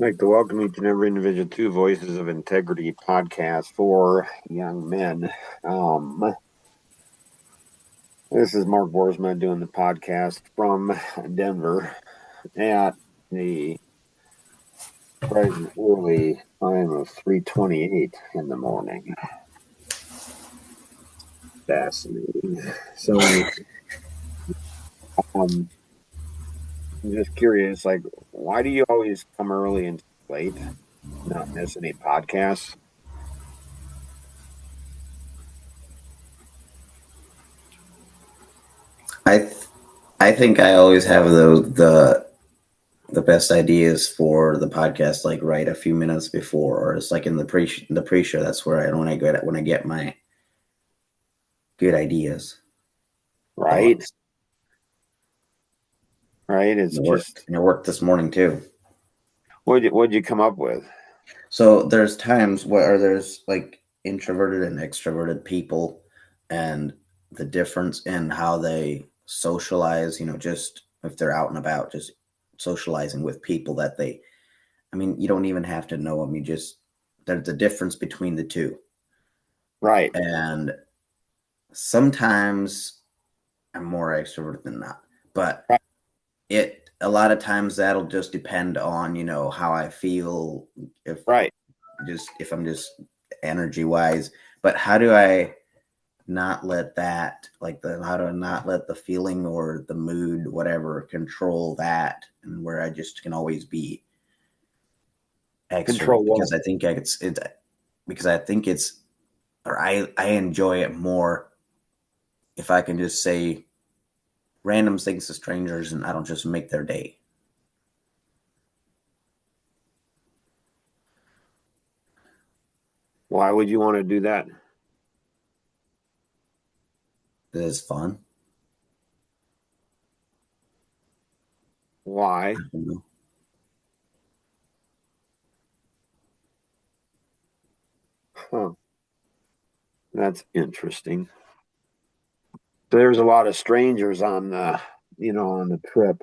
I'd like to welcome each and every individual to Voices of Integrity podcast for young men. This is Mark Boersma doing the podcast from Denver at the present early time of 3:28 in the morning. Fascinating. So, I'm just curious, like, why do you always come early and late, not miss any podcasts? I I think I always have the best ideas for the podcast like right a few minutes before, or it's like in the pre show. That's where when I get my good ideas, Right? thoughts. Right? And It's it worked. just, And it worked this morning too. what'd you come up with? So there's times where there's like introverted and extroverted people, and the difference in how they socialize. Just if they're out and about, just socializing with people that they I mean, you don't even have to know them. There's a difference between the two. Right. And sometimes I'm more extrovert than not. But Right. a lot of times that'll just depend on, how I feel, if Right. if I'm just energy wise. But how do I not let that, how do I not let the feeling or the mood, whatever, control that, and where I just can always be extrovert? Control what? Because I think it's because I think it's or I enjoy it more if I can just say random things to strangers and I don't just make their day. Why would you want to do that? It is fun. Why? You know? Huh. That's interesting. There's a lot of strangers on the trip.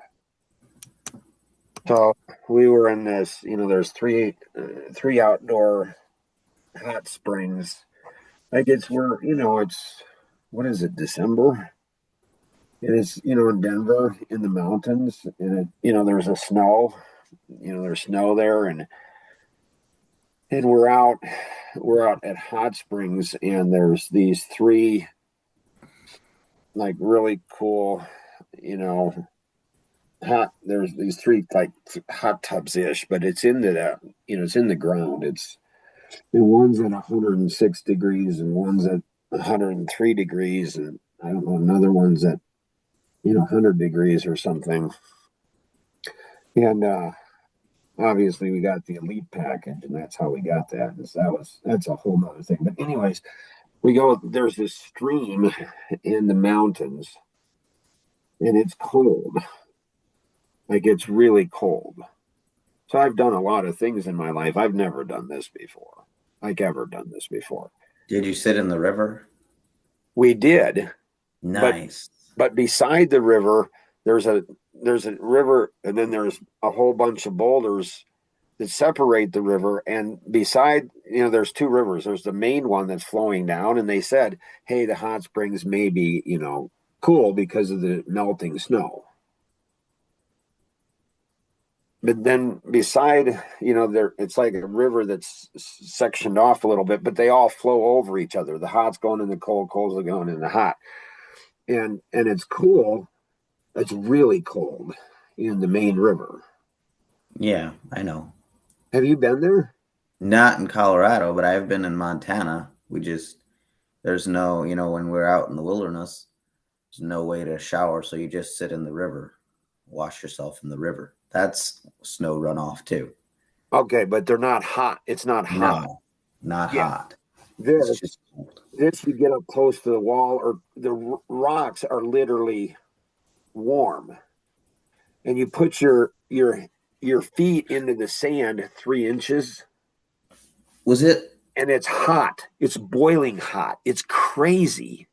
So we were in this, there's three outdoor hot springs. Like it's what is it, December? It is, in Denver in the mountains, and there's snow there, and we're out at hot springs, and there's these three like really cool, you know, there's these three like hot tubs ish, but it's into that, it's in the ground. And one's at 106 degrees and one's at 103 degrees, and I don't know, another one's at 100 degrees or something. And obviously we got the elite package, and that's how we got that. And so that's a whole nother thing. But anyways, there's this stream in the mountains, and it's cold. Like it's really cold. So I've done a lot of things in my life. I've never done this before. Like ever done this before. Did you sit in the river? We did, but Nice. but beside the river, there's a there's a river, and then there's a whole bunch of boulders that separate the river. And beside, there's two rivers. There's the main one that's flowing down, and they said, hey, the hot springs may be, cool because of the melting snow. But then beside, there it's like a river that's sectioned off a little bit, but they all flow over each other. The hot's going in the cold, cold's going in the hot. And it's cool. It's really cold in the main river. Yeah, I know. Have you been there? Not in Colorado, but I've been in Montana. There's no, when we're out in the wilderness, there's no way to shower, so you just sit in the river, wash yourself in the river. That's snow runoff too. Okay, but they're not hot. It's not hot. No, not Yeah. hot. It's This just cold. this you get up close to the wall, or the rocks are literally warm, and you put your feet into the sand 3 inches, Was it and it's hot. It's boiling hot. It's crazy.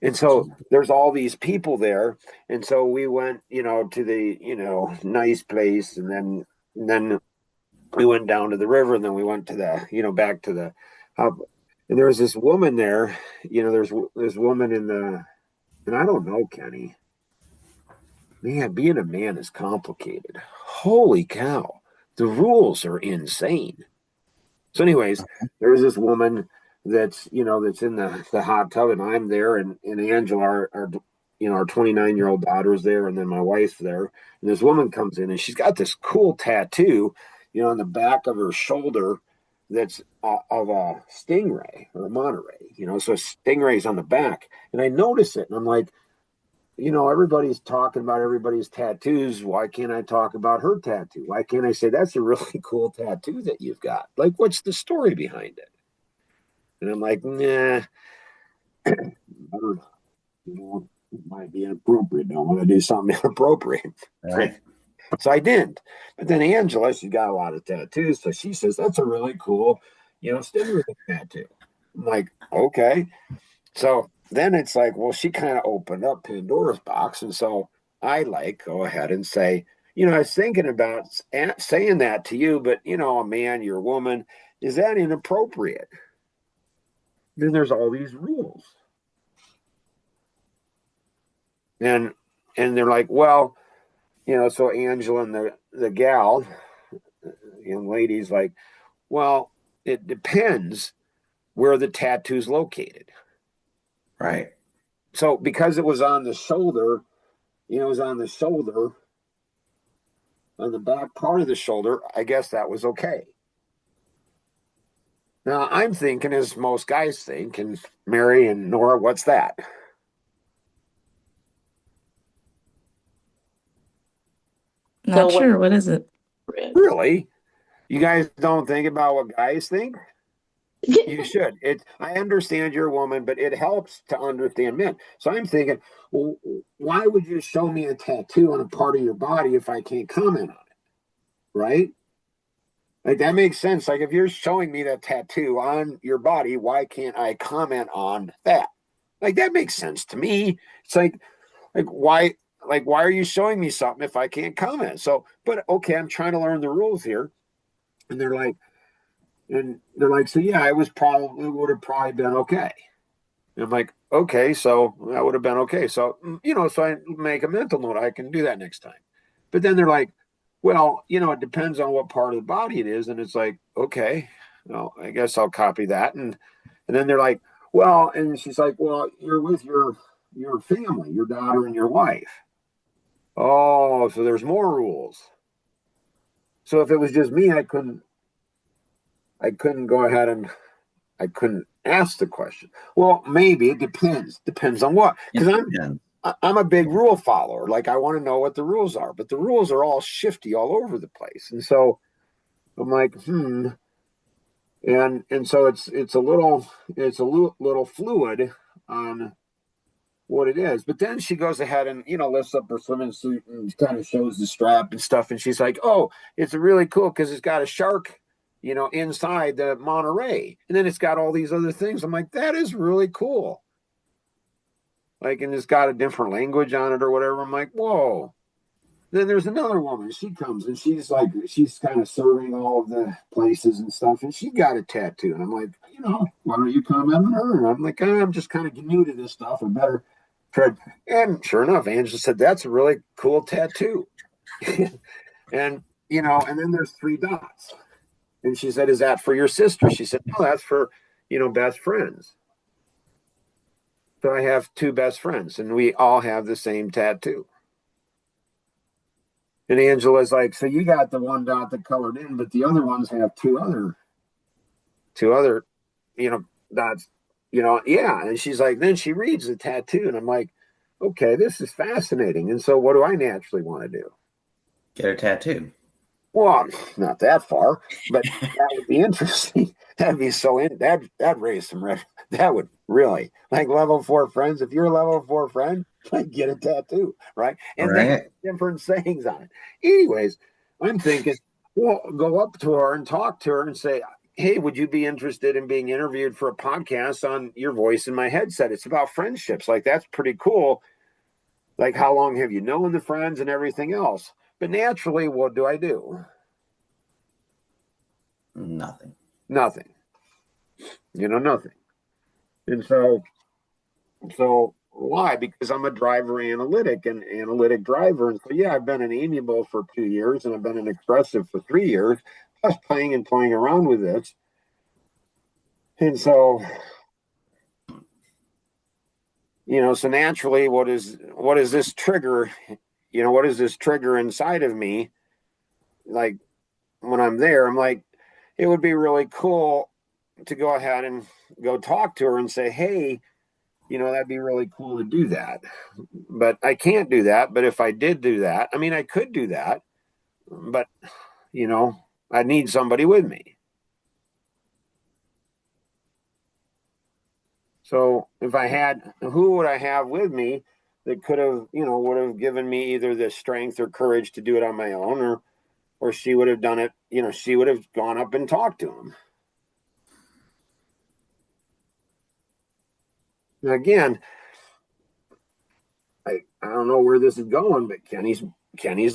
And so there's all these people there. And so we went, to the, nice place. And then we went down to the river, and then we went to the, back to the hub. And there was this woman there, there's this woman and I don't know, Kenny, man, being a man is complicated. Holy cow. The rules are insane. So, anyways, there's this woman that's in the hot tub, and I'm there, and Angela, our 29-year-old daughter is there, and then my wife's there. And this woman comes in, and she's got this cool tattoo, on the back of her shoulder that's of a stingray or a Monterey, so a stingray's on the back. And I notice it, and I'm like, everybody's talking about everybody's tattoos. Why can't I talk about her tattoo? Why can't I say that's a really cool tattoo that you've got? Like, what's the story behind it? And I'm like, nah, I don't know. It might be inappropriate. Don't want to do something inappropriate. Right. So I didn't. But then Angela, she's got a lot of tattoos. So she says, that's a really cool, stingray tattoo. I'm like, okay. So then it's like, well, she kind of opened up Pandora's box. And so I go ahead and say, I was thinking about saying that to you, but, a man, you're a woman. Is that inappropriate? Then there's all these rules. And they're like, well, so Angela and the gal, young lady's like, well, it depends where the tattoo's located. Right. So because it was on the shoulder, it was on the shoulder, on the back part of the shoulder, I guess that was okay. Now I'm thinking, as most guys think, and Mary and Nora, what's that? Not sure. What is it? Really? You guys don't think about what guys think? You should. I understand you're a woman, but it helps to understand men. So I'm thinking, well, why would you show me a tattoo on a part of your body if I can't comment on it? Right? Like, that makes sense. Like, if you're showing me that tattoo on your body, why can't I comment on that? Like, that makes sense to me. It's why are you showing me something if I can't comment? So, but okay, I'm trying to learn the rules here. And they're like, so yeah, it would have probably been okay. And I'm like, okay, so that would have been okay. So, so I make a mental note. I can do that next time. But then they're like, well, it depends on what part of the body it is. And it's like, okay, well, I guess I'll copy that. And then they're like, well, and she's like, well, you're with your family, your daughter and your wife. Oh, so there's more rules. So if it was just me, I couldn't go ahead and I couldn't ask the question. Well, maybe it depends. Depends on what? Because I'm a big rule follower. Like, I want to know what the rules are, but the rules are all shifty all over the place. And so I'm like, and so it's a little fluid on what it is. But then she goes ahead and lifts up her swimming suit and kind of shows the strap and stuff. And she's like, oh, it's really cool because it's got a shark inside the Monterey. And then it's got all these other things. I'm like, that is really cool. Like, and it's got a different language on it or whatever. I'm like, whoa. Then there's another woman. She comes and she's kind of serving all of the places and stuff. And she got a tattoo. And I'm like, why don't you comment on her? And I'm like, I'm just kind of new to this stuff. I better try. And sure enough, Angela said, that's a really cool tattoo. And, and then there's 3 dots. And she said, is that for your sister? She said, no, that's for, best friends. So I have 2 best friends, and we all have the same tattoo. And Angela's like, so you got the 1 dot that colored in, but the other ones have two other, dots, yeah. And she's like, then she reads the tattoo, and I'm like, okay, this is fascinating. And so what do I naturally want to do? Get a tattoo. Well, not that far, but that would be interesting. That'd be that'd raise some red. That would really, like, level 4 friends. If you're a level 4 friend, like, get a tattoo, right? And they have different sayings on it. Anyways, I'm thinking, well, go up to her and talk to her and say, hey, would you be interested in being interviewed for a podcast on your voice in my headset? It's about friendships. Like, that's pretty cool. Like, how long have you known the friends and everything else? But naturally, what do I do? Nothing. Nothing. Nothing. And so why? Because I'm a driver analytic driver. And so, yeah, I've been an amiable for 2 years and I've been an expressive for 3 years, plus playing and toying around with this. And so, so naturally, what is this trigger? What is this trigger inside of me? Like, when I'm there, I'm like, it would be really cool to go ahead and go talk to her and say, hey, that'd be really cool to do that. But I can't do that. But if I did do that, I mean, I could do that, but, I need somebody with me. So if I had, who would I have with me that could have, would have given me either the strength or courage to do it on my own, or she would have done it, she would have gone up and talked to him. And again, I don't know where this is going, but Kenny's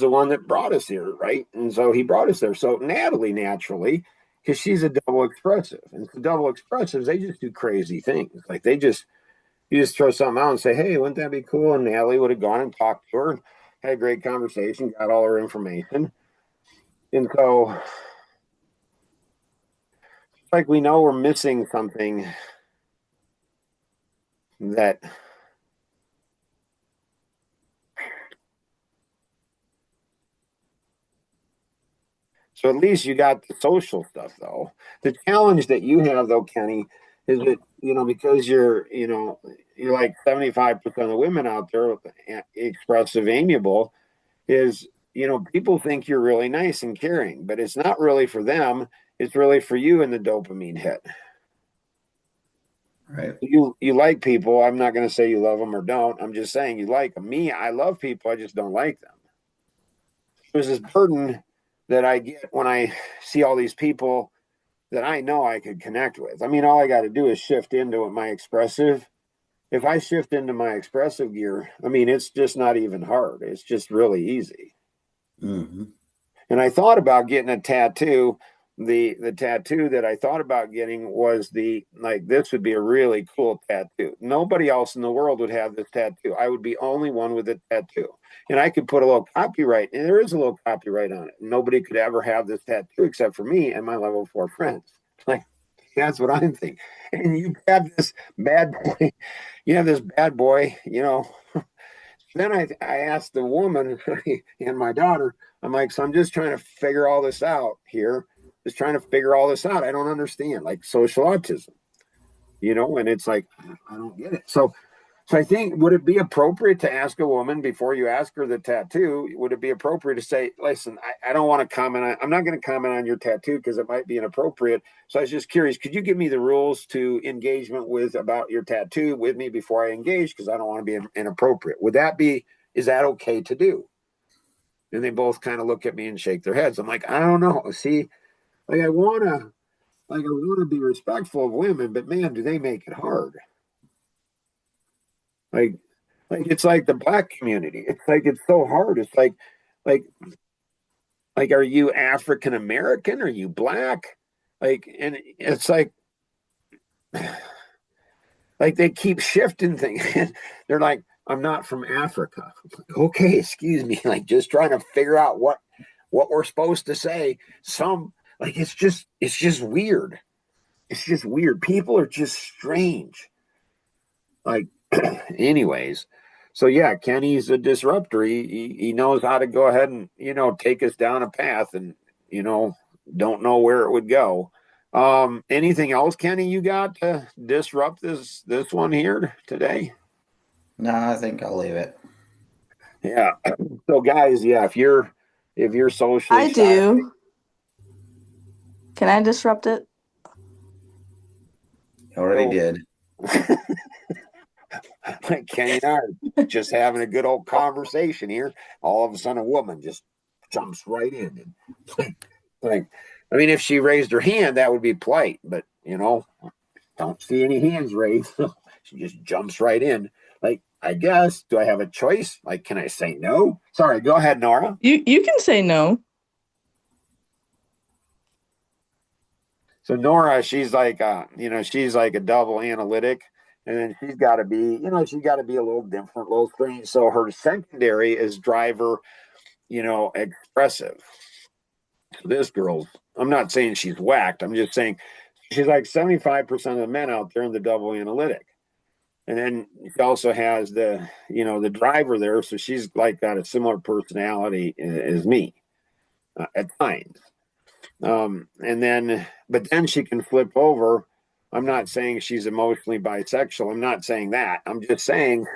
the one that brought us here, right? And so he brought us there. So Natalie, naturally, because she's a double expressive, and the double expressives, they just do crazy things. Like, you just throw something out and say, hey, wouldn't that be cool? And Natalie would have gone and talked to her, had a great conversation, got all her information. And so it's like we know we're missing something that so at least you got the social stuff, though. The challenge that you have, though, Kenny, is that, because you're like 75% of women out there expressive, amiable, is, people think you're really nice and caring, but it's not really for them. It's really for you and the dopamine hit. Right. You like people. I'm not going to say you love them or don't. I'm just saying you like them. Me, I love people. I just don't like them. There's this burden that I get when I see all these people that I know I could connect with. I mean, all I got to do is shift into my expressive. If I shift into my expressive gear, I mean, it's just not even hard. It's just really easy. Mm-hmm. And I thought about getting a tattoo. The tattoo that I thought about getting was this would be a really cool tattoo. Nobody else in the world would have this tattoo. I would be only one with a tattoo. And I could put a little copyright, and there is a little copyright on it. Nobody could ever have this tattoo except for me and my level 4 friends. Like, that's what I'm thinking. And you have this bad boy, Then I asked the woman and my daughter, I'm like, so I'm just trying to figure all this out here. Just trying to figure all this out. I don't understand, like social autism, and it's like, I don't get it. So I think, would it be appropriate to ask a woman before you ask her the tattoo? Would it be appropriate to say, listen, I don't want to comment on, I'm not going to comment on your tattoo because it might be inappropriate. So I was just curious, could you give me the rules to engagement with about your tattoo with me before I engage? Because I don't want to be inappropriate. Is that okay to do? And they both kind of look at me and shake their heads. I'm like, I don't know. See, I want to be respectful of women, but man, do they make it hard. Like, it's like the Black community. It's like it's so hard. It's like are you African American? Are you Black? And it's like they keep shifting things. They're like, I'm not from Africa. Like, okay, excuse me. Like, just trying to figure out what we're supposed to say. It's just weird. It's just weird. People are just strange. Like, anyways, so yeah, Kenny's a disruptor. He knows how to go ahead and take us down a path, and don't know where it would go. Anything else, Kenny, you got to disrupt this one here today? No, I think I'll leave it. Yeah. So guys, yeah, if you're socially I shy, do. Can I disrupt it? Already did. like Kenny and I are just having a good old conversation here. All of a sudden, a woman just jumps right in and like, I mean, if she raised her hand, that would be polite, but don't see any hands raised. She just jumps right in. Like, I guess, do I have a choice? Like, can I say no? Sorry, go ahead, Nora. You can say no. So Nora, she's like, she's like a double analytic, and then she's got to be, she's got to be a little different, a little strange. So her secondary is driver, expressive. This girl, I'm not saying she's whacked. I'm just saying she's like 75% of the men out there in the double analytic. And then she also has the driver there. So she's like got a similar personality as me at times. But then she can flip over. I'm not saying she's emotionally bisexual. I'm not saying that. I'm just saying,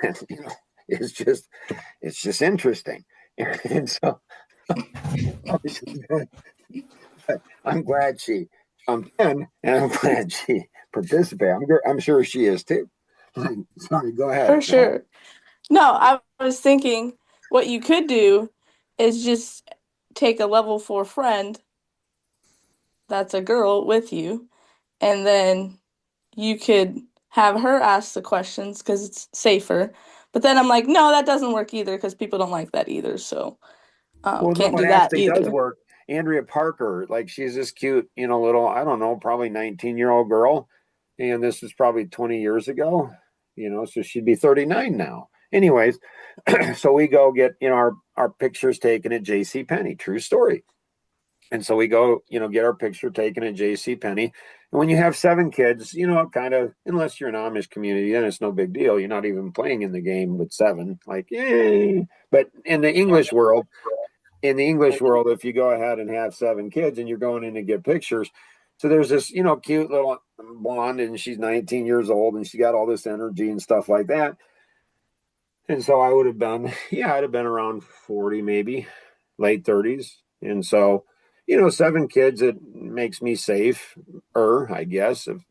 it's just interesting. And so I'm glad she jumped in, and I'm glad she participated. I'm sure she is too. Sorry, go ahead. For sure. No, I was thinking what you could do is just take a level 4 friend that's a girl with you, and then you could have her ask the questions because it's safer. But then I'm like, no, that doesn't work either because people don't like that either. So Well, no, can't it do that actually does either. work. Andrea Parker, like she's this cute, little, I don't know, probably 19-year-old girl. And this was probably 20 years ago, so she'd be 39 now. Anyways, so we go get, our pictures taken at J.C. Penney. True story. And so we go, get our picture taken at J.C. Penney. And when you have 7 kids, kind of, unless you're an Amish community, then it's no big deal. You're not even playing in the game with 7, like, yay. But in the English world, if you go ahead and have 7 kids and you're going in to get pictures, so there's this, cute little blonde, and she's 19 years old, and she got all this energy and stuff like that. And so I would have been, yeah, I'd have been around 40, maybe late 30s. And so, 7 kids, it makes me safe, I guess. If,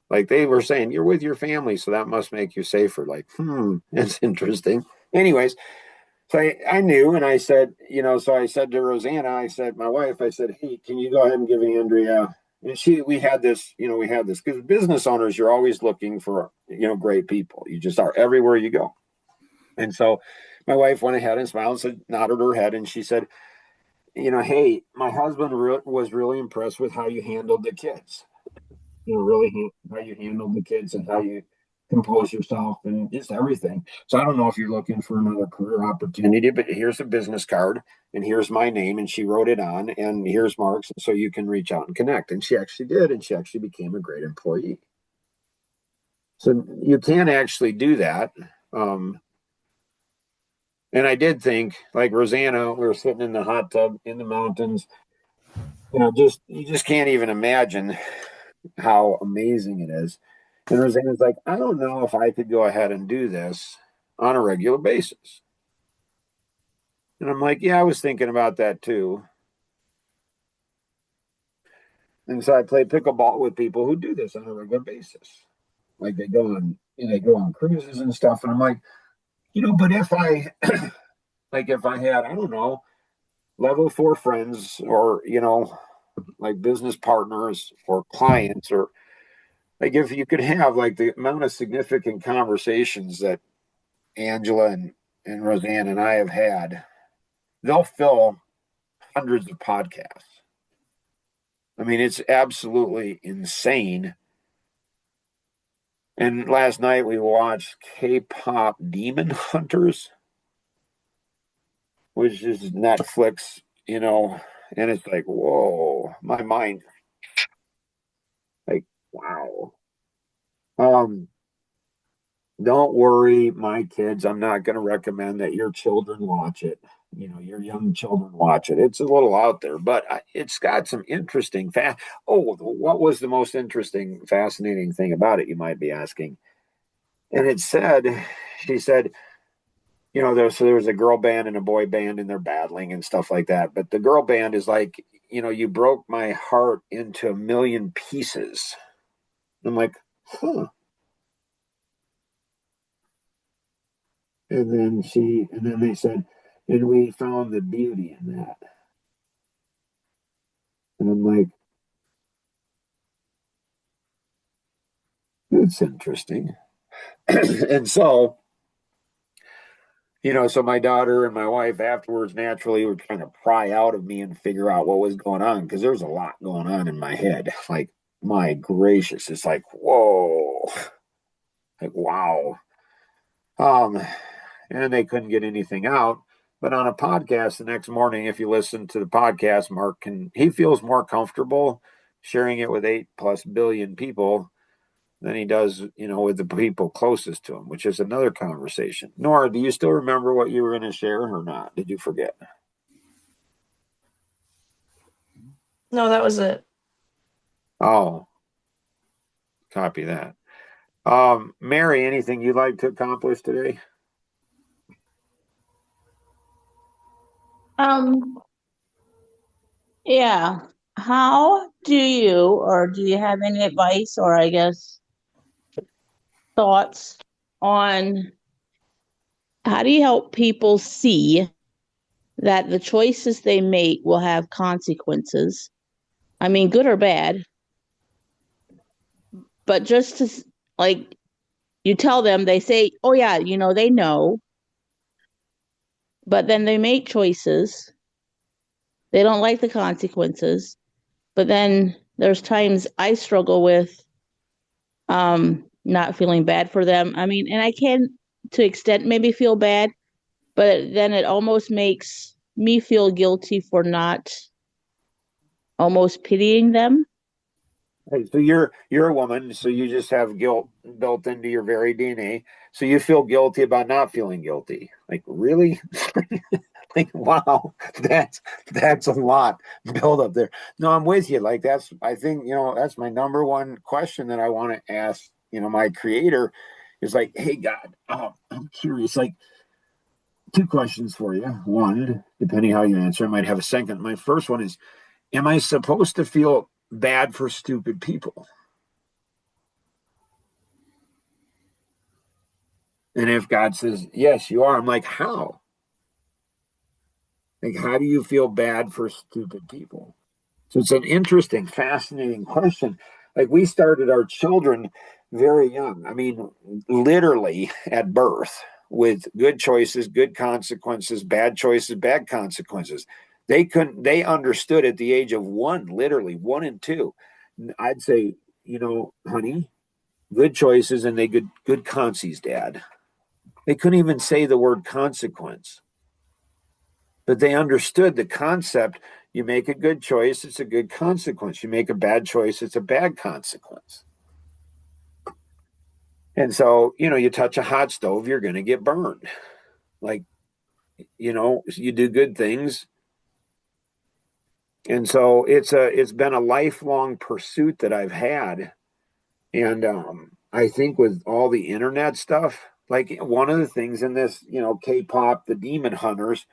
like they were saying, you're with your family, so that must make you safer. Like, that's interesting. Anyways, so I knew, and I said, so I said to Rosanna, I said, my wife, I said, hey, can you go ahead and give Andrea? And we had this, because business owners, you're always looking for, great people. You just are everywhere you go. And so my wife went ahead and smiled and said, nodded her head, and she said, hey, my husband was really impressed with how you handled the kids. Really how you handled the kids and how you compose yourself and just everything. So I don't know if you're looking for another career opportunity, but here's a business card and here's my name, and she wrote it on, and here's Mark's, so you can reach out and connect. And she actually did, and she actually became a great employee. So you can actually do that. And I did think, like Rosanna, we were sitting in the hot tub in the mountains. You just can't even imagine how amazing it is. And Rosanna's like, I don't know if I could go ahead and do this on a regular basis. And I'm like, yeah, I was thinking about that too. And so I play pickleball with people who do this on a regular basis. Like they go on cruises and stuff. And I'm like, but if I if I had, I don't know, level 4 friends, or, like business partners or clients, or like if you could have like the amount of significant conversations that Angela and Roseanne and I have had, they'll fill hundreds of podcasts. I mean, it's absolutely insane. And last night we watched K-pop Demon Hunters, which is Netflix, and it's like, whoa, my mind, like, wow. Um, don't worry, my kids. I'm not going to recommend that your children watch it. Your young children watch it. It's a little out there, but it's got some interesting fact. Oh, what was the most interesting, fascinating thing about it? You might be asking. And she said, there's a girl band and a boy band, and they're battling and stuff like that. But the girl band is like, you broke my heart into a million pieces. I'm like, huh. And then they said, and we found the beauty in that. And I'm like, it's interesting. And so, so my daughter and my wife afterwards naturally were trying to pry out of me and figure out what was going on because there's a lot going on in my head. Like, my gracious, it's like, whoa, like, wow. Um, and they couldn't get anything out. But on a podcast the next morning, if you listen to the podcast, he feels more comfortable sharing it with 8+ billion people than he does, with the people closest to him, which is another conversation. Nora, do you still remember what you were going to share or not? Did you forget? No, that was it. Oh, copy that. Mary, anything you'd like to accomplish today? Um, yeah. How do you have any advice or I guess thoughts on how do you help people see that the choices they make will have consequences? I mean, good or bad, but just to like you tell them, they say, "Oh yeah, they know," but then they make choices. They don't like the consequences, but then there's times I struggle with not feeling bad for them. I mean, and I can to extent maybe feel bad, but then it almost makes me feel guilty for not almost pitying them. Hey, so you're a woman, so you just have guilt built into your very DNA. So you feel guilty about not feeling guilty. Like, really? Like, wow, that's a lot built up there. No, I'm with you. Like, I think, that's my number one question that I want to ask, my creator is like, hey God, I'm curious. Like, two questions for you. One, depending how you answer, I might have a second. My first one is, am I supposed to feel bad for stupid people? And if God says, yes, you are, I'm like, how? Like, how do you feel bad for stupid people? So it's an interesting, fascinating question. Like, we started our children very young. I mean, literally at birth, with good choices, good consequences, bad choices, bad consequences. They understood at the age of one, literally 1 and 2. I'd say, honey, good choices and they good consies, dad. They couldn't even say the word consequence, but they understood the concept. You make a good choice, it's a good consequence. You make a bad choice, it's a bad consequence. And so, you touch a hot stove, you're going to get burned. Like, you do good things. And so it's been a lifelong pursuit that I've had. And I think with all the internet stuff, like one of the things in this, K-pop, the Demon Hunters,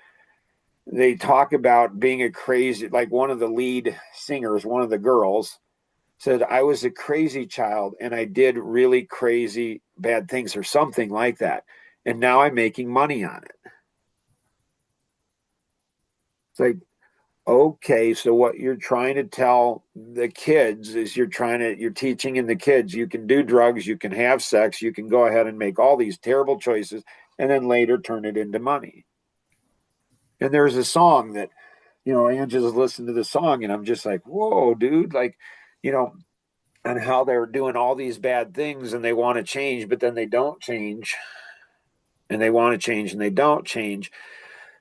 they talk about being a crazy, like one of the lead singers, one of the girls said, I was a crazy child and I did really crazy bad things or something like that. And now I'm making money on it. It's like, okay, so what you're trying to tell the kids is you're teaching in the kids, you can do drugs, you can have sex, you can go ahead and make all these terrible choices and then later turn it into money. And there's a song that, Angela's listened to the song and I'm just like, whoa, dude, like, and how they're doing all these bad things and they want to change, but then they don't change and they want to change and they don't change.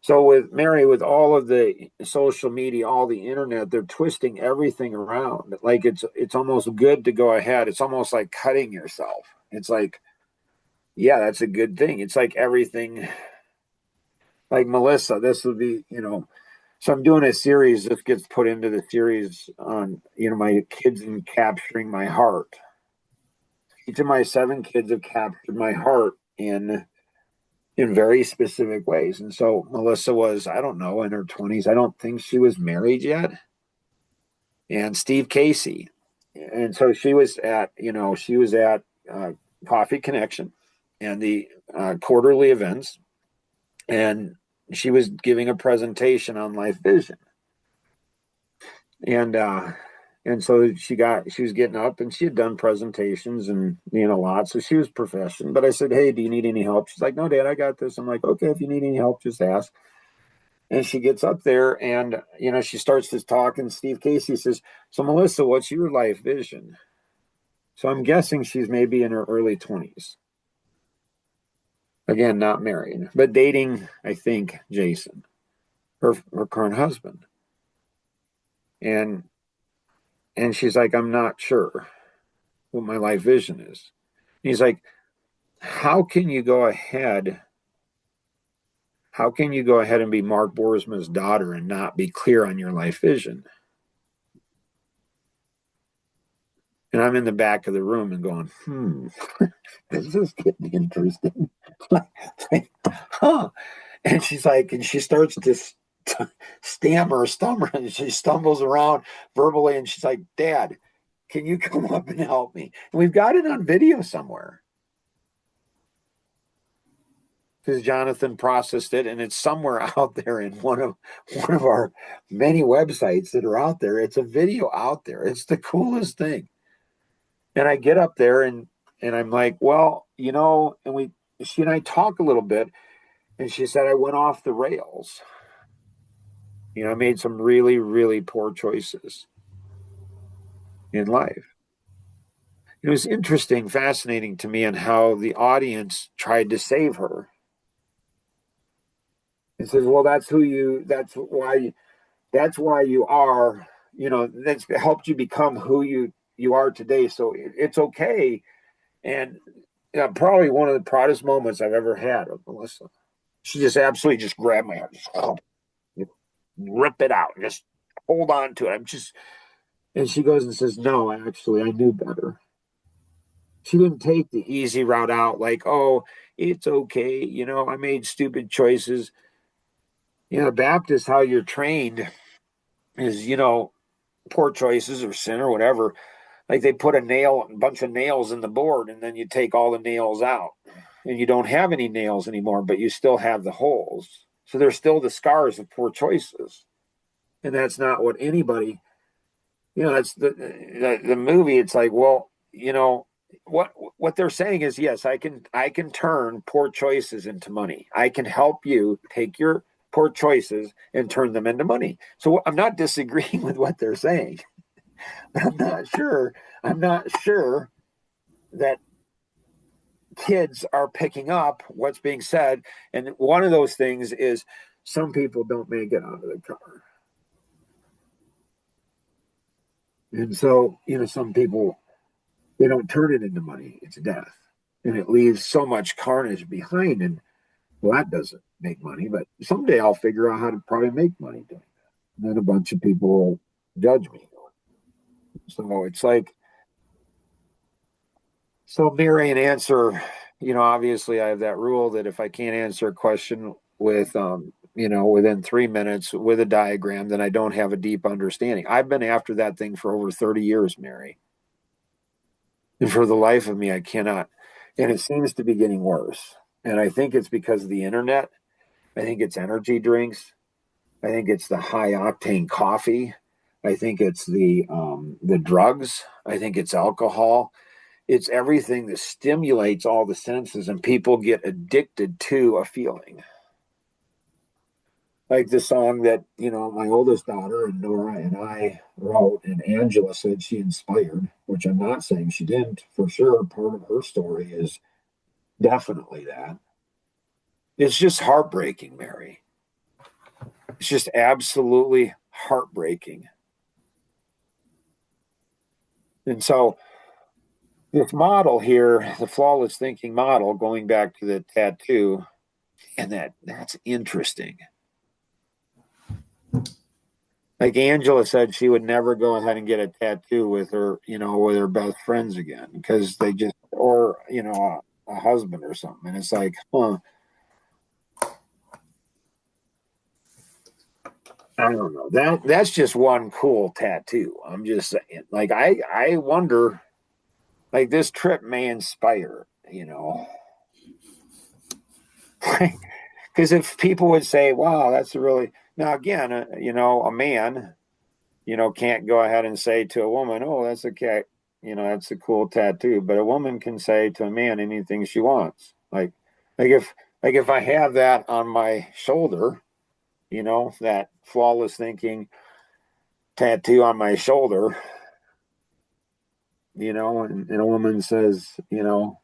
So with Mary, with all of the social media, all the internet, they're twisting everything around. Like it's almost good to go ahead. It's almost like cutting yourself. It's like, yeah, that's a good thing. It's like everything. Like Melissa, this would be, so I'm doing a series. This gets put into the series on, my kids and capturing my heart. Each of my 7 kids have captured my heart in very specific ways. And so Melissa was, I don't know, in her 20s. I don't think she was married yet. And Steve Casey. And so she was at Coffee Connection and the quarterly events. And she was giving a presentation on life vision. And so she was getting up and she had done presentations and a lot. So she was professional. But I said, "Hey, do you need any help?" She's like, "No, Dad, I got this." I'm like, "Okay, if you need any help, just ask." And she gets up there and she starts to talk, and Steve Casey says, "So Melissa, what's your life vision?" So I'm guessing she's maybe in her early 20s. Again, not married, but dating, I think, Jason, her current husband. And she's like, "I'm not sure what my life vision is." And he's like, "How can you go ahead? How can you go ahead and be Mark Boersma's daughter and not be clear on your life vision?" And I'm in the back of the room and going, this is getting interesting. Huh? And she's like, and she starts to stammer, and she stumbles around verbally, and she's like, "Dad, can you come up and help me?" And we've got it on video somewhere because Jonathan processed it, and it's somewhere out there in one of our many websites that are out there. It's a video out there. It's the coolest thing. And I get up there and I'm like, "Well, and she and I talk a little bit, and she said I went off the rails. I made some really, really poor choices in life." It was interesting, fascinating to me, and how the audience tried to save her. It says, "Well, that's why you are, that's helped you become who you are today. So it's okay." And probably one of the proudest moments I've ever had of Melissa. She just absolutely just grabbed my heart, just rip it out, just hold on to it. And she goes and says, "No, actually, I knew better." She didn't take the easy route out, like, "Oh, it's okay. I made stupid choices." Baptist, how you're trained is, poor choices or sin or whatever. Like they put a bunch of nails in the board, and then you take all the nails out, and you don't have any nails anymore, but you still have the holes. So there's still the scars of poor choices. And that's not what anybody, that's the movie. It's like, well, what they're saying is, yes, I can turn poor choices into money. I can help you take your poor choices and turn them into money. So I'm not disagreeing with what they're saying. I'm not sure. I'm not sure that kids are picking up what's being said. And one of those things is some people don't make it out of the car. And so, some people, they don't turn it into money. It's death. And it leaves so much carnage behind. And well, that doesn't make money, but someday I'll figure out how to probably make money doing that. And then a bunch of people will judge me. So it's like, so marry and answer, obviously I have that rule that if I can't answer a question with, within 3 minutes with a diagram, then I don't have a deep understanding. I've been after that thing for over 30 years, Mary. And for the life of me, I cannot. And it seems to be getting worse. And I think it's because of the internet. I think it's energy drinks. I think it's the high octane coffee. I think it's the drugs. I think it's alcohol. It's everything that stimulates all the senses, and people get addicted to a feeling. Like the song that, my oldest daughter and Nora and I wrote, and Angela said she inspired, which I'm not saying she didn't. For sure, part of her story is definitely that. It's just heartbreaking, Mary. It's just absolutely heartbreaking. And so this model here, the flawless thinking model, going back to the tattoo, and that's interesting. Like Angela said, she would never go ahead and get a tattoo with her best friends again because they just, or, a husband or something. And it's like, huh, I don't know. That's just one cool tattoo. I'm just saying, like, I wonder, like, this trip may inspire, because if people would say, "Wow, that's a really," now again, a man can't go ahead and say to a woman, oh, that's okay. That's a cool tattoo. But a woman can say to a man anything she wants. Like if I have that on my shoulder, that flawless thinking tattoo on my shoulder, and a woman says, man,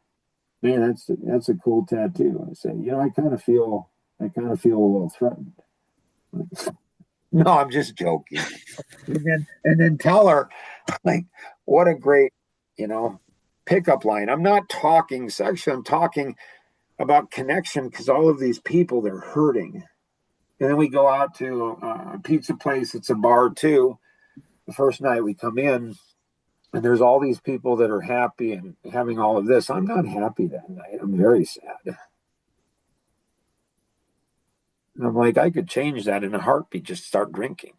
that's a cool tattoo. I say, I kind of feel a little threatened. No, I'm just joking. And then tell her, like, what a great, pickup line. I'm not talking sexual. I'm talking about connection, because all of these people, they're hurting. And then we go out to a pizza place. It's a bar too. The first night we come in, and there's all these people that are happy and having all of this. I'm not happy that night. I'm very sad. And I'm like, I could change that in a heartbeat. Just start drinking.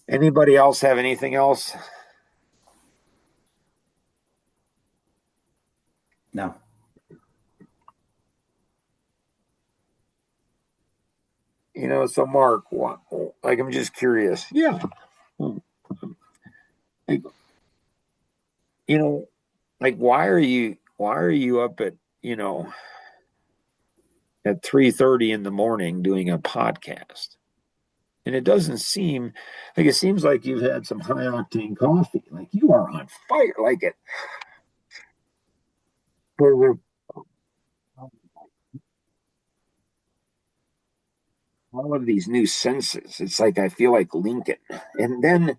Anybody else have anything else? No. So Mark, like, I'm just curious. Yeah. Like, like, why are you up at 3:30 in the morning doing a podcast? And it doesn't seem like, it seems like you've had some high octane coffee. Like, you are on fire. Like it. All of these new senses. It's like I feel like Lincoln. And then,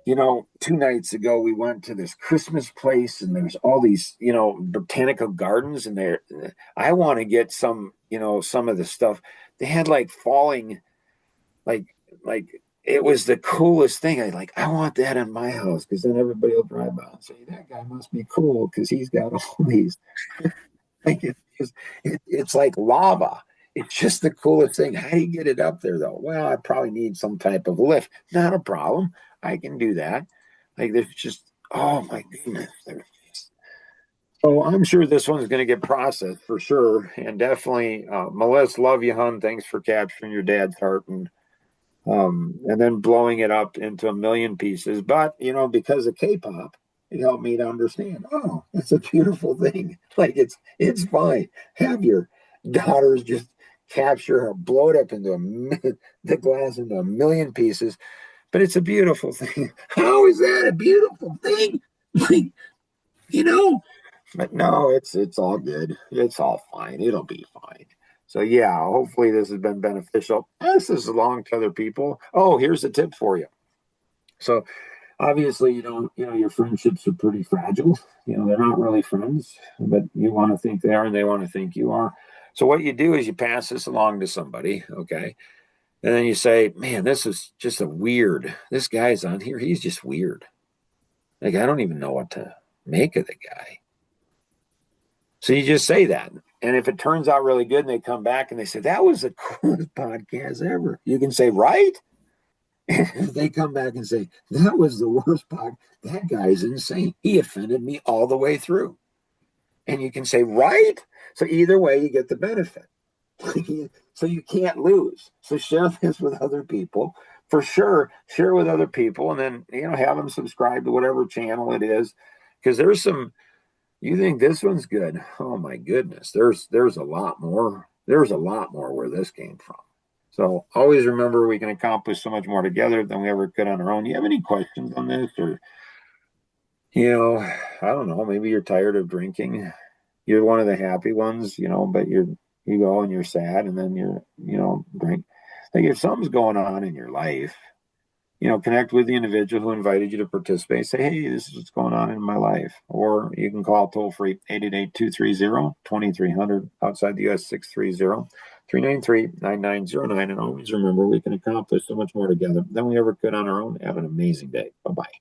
2 nights ago we went to this Christmas place, and there's all these, botanical gardens, and there I want to get some of the stuff. They had like falling, like it was the coolest thing. I want that in my house, because then everybody will drive by and say, that guy must be cool because he's got all these. Like it's like lava. It's just the coolest thing. How do you get it up there, though? Well, I probably need some type of lift. Not a problem. I can do that. Like, there's just, oh my goodness. So I'm sure this one's going to get processed for sure. And definitely, Melissa, love you, hon. Thanks for capturing your dad's heart, and then blowing it up into a million pieces. But, because of K-pop, it helped me to understand, oh, it's a beautiful thing. Like, it's fine. Have your daughters just capture or blow it up into the glass into a million pieces. But it's a beautiful thing. How is that a beautiful thing? Like, you know, but no, it's all good. It's all fine. It'll be fine. So yeah, hopefully this has been beneficial. This is along to other people. Oh, here's a tip for you. So obviously, your friendships are pretty fragile. They're not really friends, but you want to think they are, and they want to think you are. So what you do is you pass this along to somebody, okay? And then you say, man, this is just this guy's on here. He's just weird. Like, I don't even know what to make of the guy. So you just say that. And if it turns out really good and they come back and they say, that was the coolest podcast ever, you can say, right? And if they come back and say, that was the worst podcast, that guy's insane. He offended me all the way through. And you can say, right? So either way, you get the benefit. So you can't lose. So share this with other people. For sure, share with other people, and then, have them subscribe to whatever channel it is. Because there's some, you think this one's good. Oh my goodness. There's a lot more. There's a lot more where this came from. So always remember, we can accomplish so much more together than we ever could on our own. You have any questions on this? Or, I don't know, maybe you're tired of drinking. You're one of the happy ones, but you go and you're sad, and then drink. Like, if something's going on in your life, connect with the individual who invited you to participate. Say, hey, this is what's going on in my life. Or you can call toll free 888-230-2300, outside the US 630-393-9909. And always remember, we can accomplish so much more together than we ever could on our own. Have an amazing day. Bye-bye.